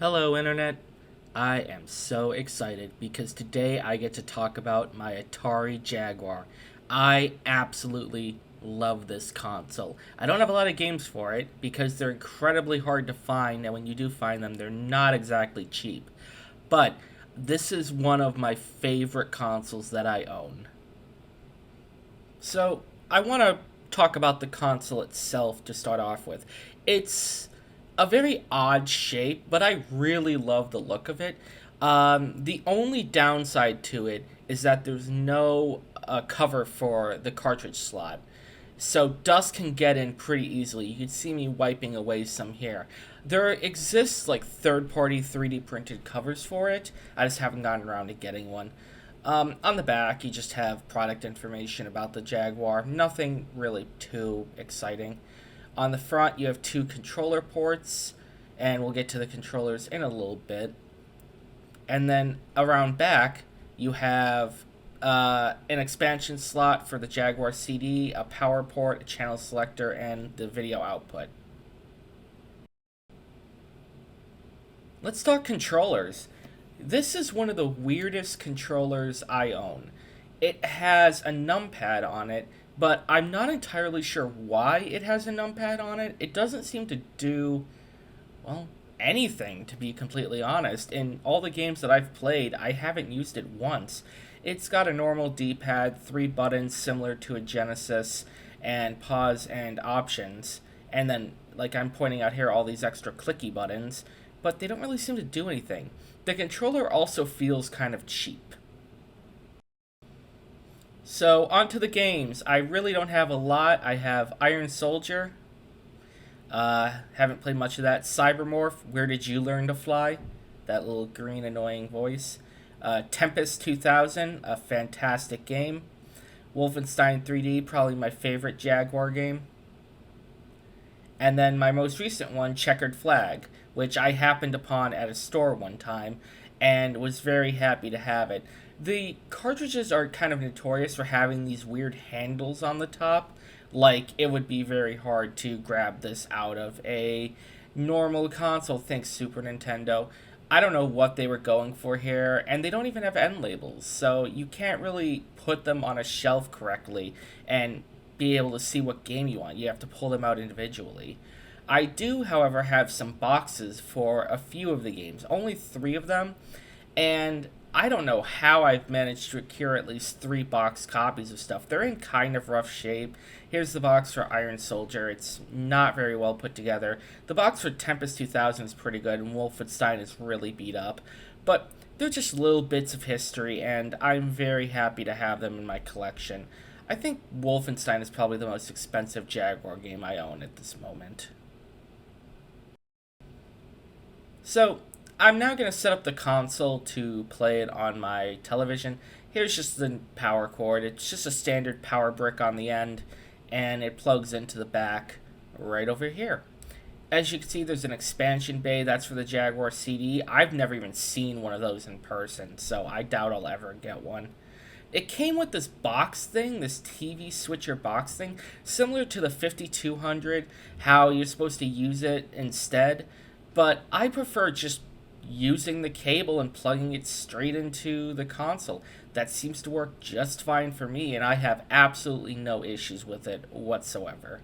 Hello, Internet. I am so excited because today I get to talk about my Atari Jaguar. I absolutely love this console. I don't have a lot of games for it because they're incredibly hard to find, and when you do find them, they're not exactly cheap. But this is one of my favorite consoles that I own. So, I want to talk about the console itself to start off with. It's a very odd shape, but I really love the look of it. The only downside to it is that there's no cover for the cartridge slot. So dust can get in pretty easily. You can see me wiping away some here. There exists like third-party 3D printed covers for it. I just haven't gotten around to getting one. On the back, you just have product information about the Jaguar. Nothing really too exciting. On the front, you have two controller ports, and we'll get to the controllers in a little bit. And then around back, you have an expansion slot for the Jaguar CD, a power port, a channel selector, and the video output. Let's talk controllers. This is one of the weirdest controllers I own. It has a numpad on it, but I'm not entirely sure why it has a numpad on it. It doesn't seem to do, well, anything, to be completely honest. In all the games that I've played, I haven't used it once. It's got a normal D-pad, three buttons similar to a Genesis, and pause and options. And then, like I'm pointing out here, all these extra clicky buttons, but they don't really seem to do anything. The controller also feels kind of cheap. So, on to the games. I really don't have a lot. I have Iron Soldier. Haven't played much of that. Cybermorph, Where Did You Learn to Fly? That little green annoying voice. Tempest 2000, a fantastic game. Wolfenstein 3D, probably my favorite Jaguar game. And then my most recent one, Checkered Flag, which I happened upon at a store one time and was very happy to have it. The cartridges are kind of notorious for having these weird handles on the top. Like, it would be very hard to grab this out of a normal console, think Super Nintendo. I don't know what they were going for here, and they don't even have end labels, so you can't really put them on a shelf correctly and be able to see what game you want. You have to pull them out individually. I do, however, have some boxes for a few of the games, only 3 of them, and I don't know how I've managed to procure at least 3 box copies of stuff. They're in kind of rough shape. Here's the box for Iron Soldier. It's not very well put together. The box for Tempest 2000 is pretty good, and Wolfenstein is really beat up. But they're just little bits of history, and I'm very happy to have them in my collection. I think Wolfenstein is probably the most expensive Jaguar game I own at this moment. So, I'm now going to set up the console to play it on my television. Here's just the power cord. It's just a standard power brick on the end, and it plugs into the back right over here. As you can see, there's an expansion bay. That's for the Jaguar CD. I've never even seen one of those in person, so I doubt I'll ever get one. It came with this box thing, this TV switcher box thing, similar to the 5200, how you're supposed to use it instead. But I prefer just using the cable and plugging it straight into the console. That seems to work just fine for me, and I have absolutely no issues with it whatsoever.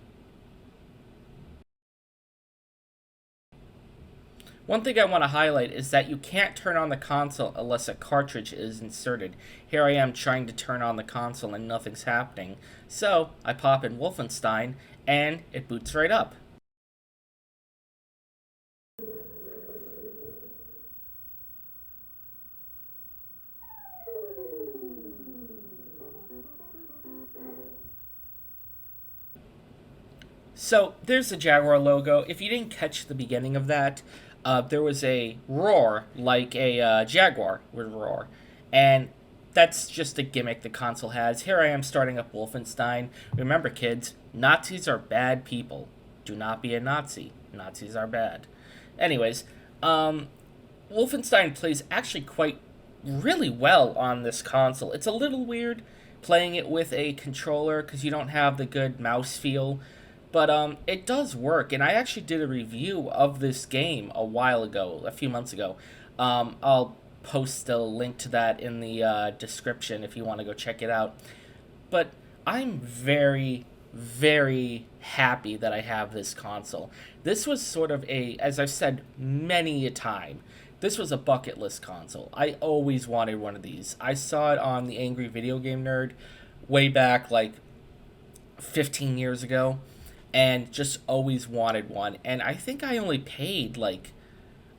One thing I want to highlight is that you can't turn on the console unless a cartridge is inserted. Here I am trying to turn on the console and nothing's happening. So I pop in Wolfenstein and it boots right up. So there's the Jaguar logo. If you didn't catch the beginning of that, there was a roar like a Jaguar would roar. And that's just a gimmick the console has. Here I am starting up Wolfenstein. Remember, kids, Nazis are bad people. Do not be a Nazi. Nazis are bad. Anyways, Wolfenstein plays actually quite really well on this console. It's a little weird playing it with a controller because you don't have the good mouse feel, But it does work, and I actually did a review of this game a while ago, a few months ago. I'll post a link to that in the description if you want to go check it out. But I'm very, very happy that I have this console. This was sort of a, as I've said many a time, this was a bucket list console. I always wanted one of these. I saw it on the Angry Video Game Nerd way back, like 15 years ago, and just always wanted one. And I think I only paid like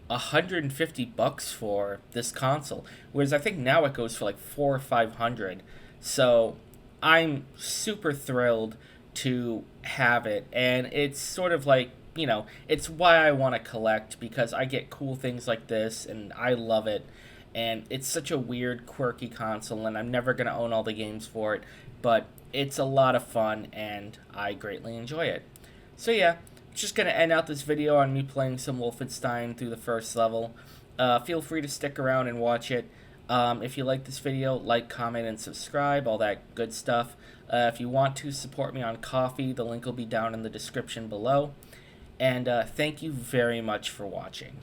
$150 for this console, whereas I think now it goes for like 400 or 500. So I'm super thrilled to have it, and it's sort of like, it's why I want to collect, because I get cool things like this and I love it. And it's such a weird, quirky console, and I'm never going to own all the games for it, but it's a lot of fun and I greatly enjoy it. So yeah, just going to end out this video on me playing some Wolfenstein through the first level. Feel free to stick around and watch it. If you like this video, like, comment, and subscribe, all that good stuff. If you want to support me on Ko-fi, the link will be down in the description below. And thank you very much for watching.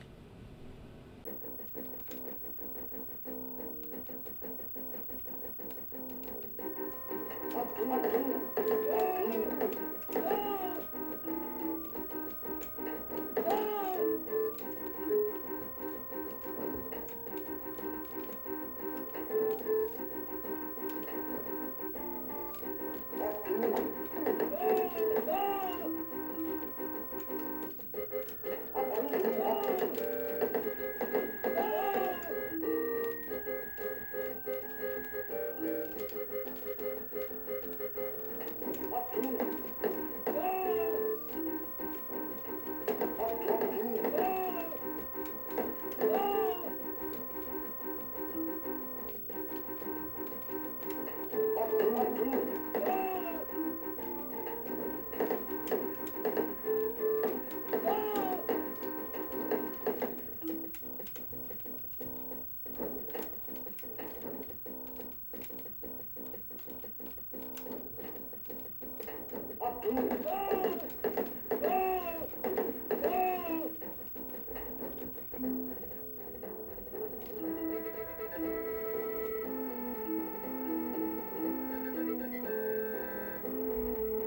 Oh!